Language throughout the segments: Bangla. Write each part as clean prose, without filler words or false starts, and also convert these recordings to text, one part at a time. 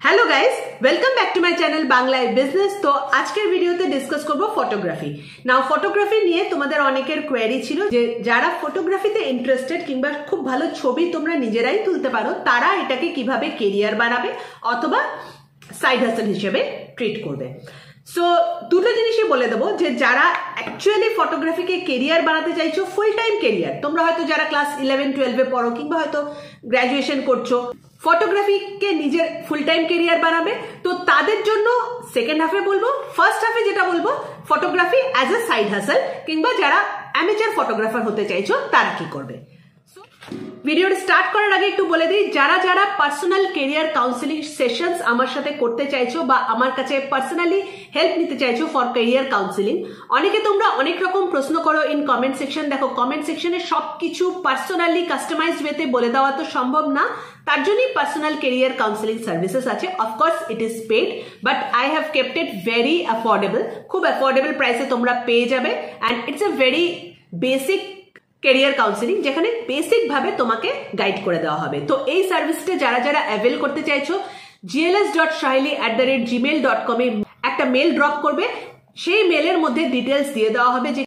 Hello guys, welcome back to my channel बांग्लाয় বিজনেস। তো আজকের ভিডিওতে ডিসকাস করব ফটোগ্রাফি। নাও ফটোগ্রাফি নিয়ে তোমাদের অনেকের কোয়েরি ছিল যে যারা ফটোগ্রাফিতে ইন্টারেস্টেড কিংবা খুব ভালো ছবি তোমরা নিজেরাই তুলতে পারো তারা এটাকে কিভাবে ক্যারিয়ার বানাবে অথবা সাইড হাসেল হিসেবে ট্রিট করবে। সো দুটো জিনিসই বলে দেবো যে যারা অ্যাকচুয়ালি ফটোগ্রাফিকে কেরিয়ার বানাতে চাইছো, ফুল টাইম কেরিয়ার, তোমরা হয়তো যারা ক্লাস 11-12-এ পড়ো কিংবা হয়তো গ্র্যাজুয়েশন করছো, ফটোগ্রাফিকে নিজের ফুল টাইম কেরিয়ার বানাবে, তো তাদের জন্য সেকেন্ড হাফে বলবো। ফার্স্ট হাফে যেটা বলবো photography as a side hustle কিংবা যারা অ্যামেচার ফটোগ্রাফার হতে চাইছো তারা কি করবে। ভিডিওটা স্টার্ট করার আগে একটু বলে দিই, যারা যারা পার্সোনাল কেরিয়ার কাউন্সিলিং সেশনস আমার সাথে করতে চাইছো বা আমার কাছে পার্সোনালি হেল্প নিতে চাইছো ফর কেরিয়ার কাউন্সিলিং, অনেকে তোমরা অনেক রকম প্রশ্ন করো ইন কমেন্ট সেকশন। দেখো, কমেন্ট সেকশনে সবকিছু পার্সোনালি কাস্টমাইজড ওয়েতে বলে দেওয়া তো সম্ভব না, তার জন্যই পার্সোনাল কেরিয়ার কাউন্সিলিং সার্ভিসেস আছে। Of course it is paid, but I have kept it very affordable. খুব অ্যাফোর্ডেবল প্রাইসে তোমরা পেয়ে যাবে and it's a very basic career counselling যেখানে বেসিক ভাবে তোমাকে গাইড করে দেওয়া হবে। তো এই সার্ভিসটা যারা যারা অ্যাভেল করতে চাইছো, gls.shahili@gmail.com এ একটা মেল ড্রপ করবে। সেই মেলের মধ্যে ডিটেলস দিয়ে দেওয়া হবে যে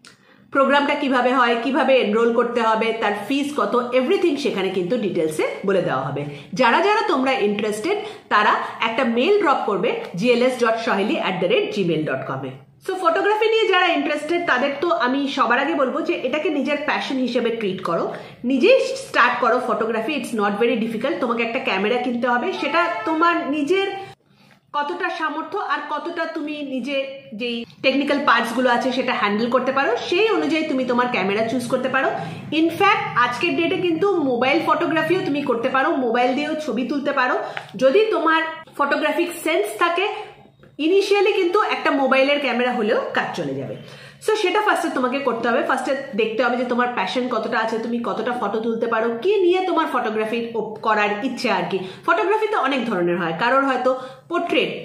প্রোগ্রামটা কিভাবে হয়, কিভাবে এনরোল করতে হবে, তার ফিস কত, এভরিথিং সেখানে কিন্তু ডিটেলসে বলে দেওয়া হবে। যারা যারা তোমরা ইন্টারেস্টেড তারা একটা মেল ড্রপ করবে gls.shahili@gmail.com এ। সো ফটোগ্রাফি নিয়ে যারা ইন্টারেস্টেড তাদের তো আমি সবার আগে বলবো যে এটাকে নিজের প্যাশন হিসেবে ট্রিট করো, নিজেই স্টার্ট করো photography. It's not very difficult. তোমাকে একটা ক্যামেরা কিনতে হবে, সেটা তোমার নিজের কতটা সামর্থ্য আর কতটা তুমি নিজে যেই টেকনিক্যাল পার্টসগুলো আছে সেটা হ্যান্ডেল করতে পারো সেই অনুযায়ী তুমি তোমার ক্যামেরা চুজ করতে পারো। ইনফ্যাক্ট আজকের ডেটে কিন্তু মোবাইল ফটোগ্রাফিও তুমি করতে পারো, মোবাইল দিয়েও ছবি তুলতে পারো যদি তোমার ফটোগ্রাফিক সেন্স থাকে। ইনিশিয়ালি কিন্তু একটা মোবাইলের ক্যামেরা হলেও কাজ চলে যাবে। সো সেটা ফার্স্টে তোমাকে করতে হবে। ফার্স্টে দেখতে হবে যে তোমার প্যাশন কতটা আছে, তুমি কতটা ফটো তুলতে পারো, কি নিয়ে তোমার ফটোগ্রাফি করার ইচ্ছে আর কি। ফটোগ্রাফি তো অনেক ধরনের হয়, কারোর হয়তো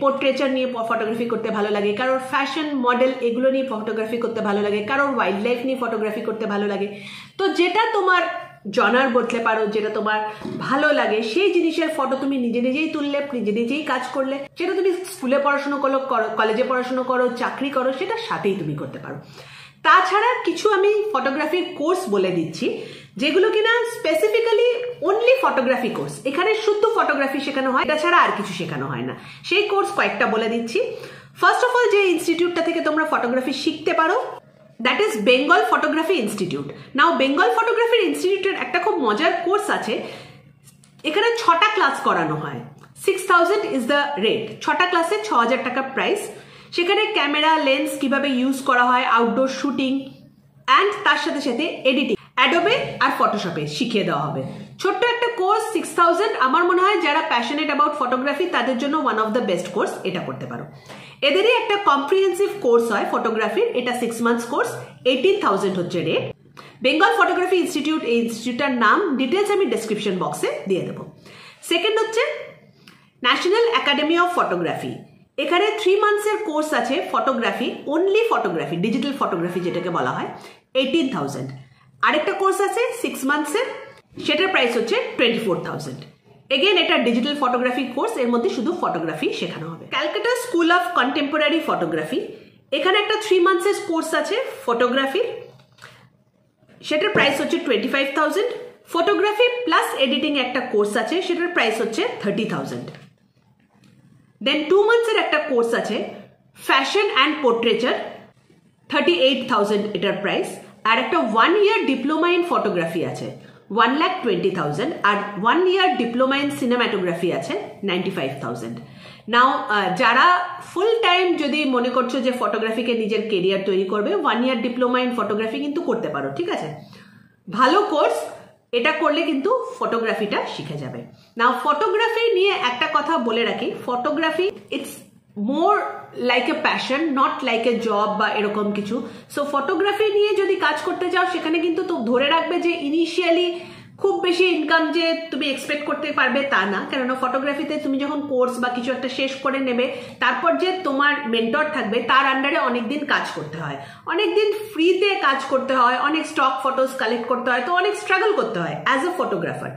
পোর্ট্রেচার নিয়ে ফটোগ্রাফি করতে ভালো লাগে, কারোর ফ্যাশন মডেল এগুলো নিয়ে ফটোগ্রাফি করতে ভালো লাগে, কারোর ওয়াইল্ড লাইফ নিয়ে ফটোগ্রাফি করতে ভালো লাগে। তো যেটা তোমার জনার বলতে পারো, যেটা তোমার ভালো লাগে সেই জিনিসের ফটো তুমি নিজে নিজেই তুললে, নিজে নিজেই কাজ করলে, সেটা তুমি স্কুলে পড়াশোনা করো, কলেজে পড়াশোনা করো, চাকরি করো, সেটার সাথেই তুমি করতে পারো। তাছাড়া কিছু আমি ফটোগ্রাফির কোর্স বলে দিচ্ছি যেগুলো কিনা স্পেসিফিক্যালি অনলি ফটোগ্রাফি কোর্স। এখানে শুধু ফটোগ্রাফি শেখানো হয়, এটা ছাড়া আর কিছু শেখানো হয় না। সেই কোর্স কয়েকটা বলে দিচ্ছি। ফার্স্ট অফ অল যে ইনস্টিটিউটটা থেকে তোমরা ফটোগ্রাফি শিখতে পারো that is Bengal photography institute. Now Bengal photography ইনস্টিটিউটের একটা খুব মজার কোর্স আছে। এখানে 6টা ক্লাস করানো হয়। 6000 ইজ দ্য রেট। 6টা ক্লাসে 6000 টাকা প্রাইস। সেখানে ক্যামেরা লেন্স কিভাবে ইউজ করা হয়, আউটডোর শুটিং অ্যান্ড তার সাথে সাথে এডিটিং অ্যাডোবে আর ফটোশপে শিখিয়ে দেওয়া হবে। ছোট্ট একটা কোর্স 6000। আমার মনে হয় যারা প্যাশনেট অ্যাবাউট ফটোগ্রাফি তাদের জন্য one of the best course, এটা করতে পারো। এদেরই একটা কম্প্রিহেন্সিভ কোর্স হয় ফটোগ্রাফির, এটা 6 মান্থস কোর্স, 18,000 হচ্ছে রেট। বেঙ্গল ফটোগ্রাফি ইনস্টিটিউট, এই ইনস্টিটিউটটার নাম ডিটেলস আমি ডেসক্রিপশন বক্সে দিয়ে দেবো। সেকেন্ড হচ্ছে ন্যাশনাল একাডেমি অফ ফটোগ্রাফি। এখানে 3 মান্থসের কোর্স আছে photography, only photography, digital photography যেটাকে বলা হয়, 18,000। আরেকটা কোর্স আছে 6 মান্থসের, সেটার প্রাইস হচ্ছে 24,000। এগেন এটা ডিজিটাল ফটোগ্রাফি কোর্স, এর মধ্যে শুধু ফটোগ্রাফি শেখানো হবে। Calcutta school of contemporary photography, এখানে একটা 3 মান্থসের কোর্স আছে ফটোগ্রাফির, সেটার প্রাইস হচ্ছে 25,000। ফটোগ্রাফি প্লাস এডিটিং একটা কোর্স আছে, সেটার প্রাইস হচ্ছে 30,000। দেন 2 মান্থসের একটা কোর্স আছে ফ্যাশন অ্যান্ড পোর্ট্রেচার, 38,000 এটার প্রাইস। আর একটা 1 ইয়ার ডিপ্লোমা ইন ফটোগ্রাফি আছে, 1,20,000। আর 1 ইয়ার ডিপ্লোমা ইন সিনেমাটোগ্রাফি আছে, 95,000। নাও যারা ফুল টাইম যদি মনে করছো যে ফটোগ্রাফিকে নিজের কেরিয়ার তৈরি করবে, 1 ইয়ার ডিপ্লোমা ইন ফটোগ্রাফি কিন্তু করতে পারো, ঠিক আছে, ভালো কোর্স। এটা করলে কিন্তু ফটোগ্রাফিটা শিখে যাবে। নাও ফটোগ্রাফি নিয়ে একটা কথা বলে রাখি, photography it's more like a passion, not like a job বা এরকম কিছু। সো ফটোগ্রাফি নিয়ে যদি কাজ করতে চাও সেখানে কিন্তু তো ধরে রাখবে যে ইনিশিয়ালি খুব বেশি ইনকাম যে তুমি এক্সপেক্ট করতে পারবে তা না, কেননা ফটোগ্রাফিতে তুমি যখন কোর্স বা কিছু একটা শেষ করে নেবে তারপর যে তোমার মেন্টর থাকবে তার আন্ডারে অনেকদিন কাজ করতে হয়, অনেকদিন ফ্রিতে কাজ করতে হয়, অনেক স্টক ফটোস কালেক্ট করতে হয়, তো অনেক স্ট্রাগল করতে হয় অ্যাজ এ ফটোগ্রাফার,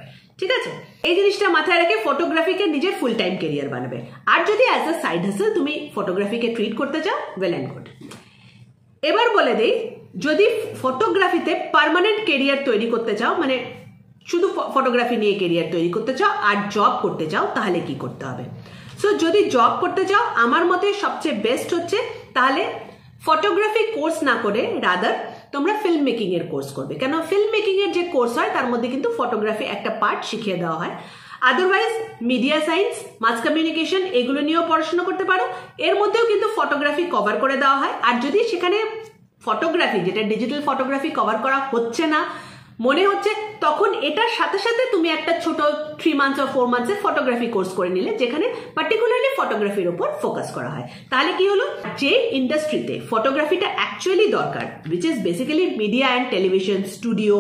ঠিক আছে, এই জিনিসটা মাথায় রেখে ফটোগ্রাফিকে নিজের ফুল টাইম কেরিয়ার বানাবে। আর যদি অ্যাজ আ সাইড হাসেল তুমি ফটোগ্রাফিকে ট্রিট করতে চাও, ওয়েল অ্যান্ড গুড। এবার বলে দেই, যদি ফটোগ্রাফিতে পার্মানেন্ট কেরিয়ার তৈরি করতে চাও, মানে শুধু ফটোগ্রাফি নিয়ে কেরিয়ার তৈরি করতে চাও আর জব করতে চাও, তাহলে কি করতে হবে? সো যদি জব করতে চাও, আমার মতে সবচেয়ে বেস্ট হচ্ছে তাহলে ফটোগ্রাফি কোর্স না করে রাদার তোমরা ফিল্ম মেকিং এর কোর্স করবে। কেন, ফিল্ম মেকিং এর যে কোর্স হয় তার মধ্যে কিন্তু ফটোগ্রাফি একটা পার্ট শিখিয়ে দেওয়া হয়। Otherwise media science, mass communication এগুলো নিয়েও পড়াশোনা করতে পারো, এর মধ্যেও কিন্তু ফটোগ্রাফি কভার করে দেওয়া হয়। আর যদি সেখানে ফটোগ্রাফি, যেটা ডিজিটাল ফটোগ্রাফি কভার করা হচ্ছে না মনে হচ্ছে, তখন এটার সাথে সাথে তুমি একটা ছোট 3 মান্থস or 4 মান্থসের ফটোগ্রাফি কোর্স করে নিলে, যেখানে পার্টিকুলারলি ফটোগ্রাফির উপর ফোকাস করা হয়। তাহলে কি হলো, যে ইন্ডাস্ট্রিতে ফটোগ্রাফিটা অ্যাকচুয়ালি দরকার, which is basically media and television, studio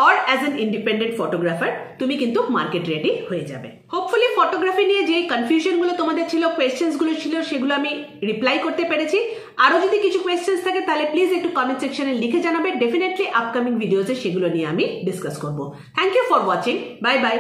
or as an independent photographer, তুমি কিন্তু মার্কেট রেডি হয়ে যাবে। হোপফুলি ফটোগ্রাফি নিয়ে যে কনফিউশন গুলো তোমাদের ছিল, কোয়েশ্চেন্স গুলো ছিল, সেগুলো আমি রিপ্লাই করতে পেরেছি। আরো যদি কিছু কোয়েশ্চেন্স থাকে তাহলে প্লিজ একটু কমেন্ট সেকশনে লিখে জানাবে। ডেফিনেটলি আপকামিং ভিডিওতে সেগুলো নিয়ে আমি ডিসকাস করবো। Thank you for watching, bye by.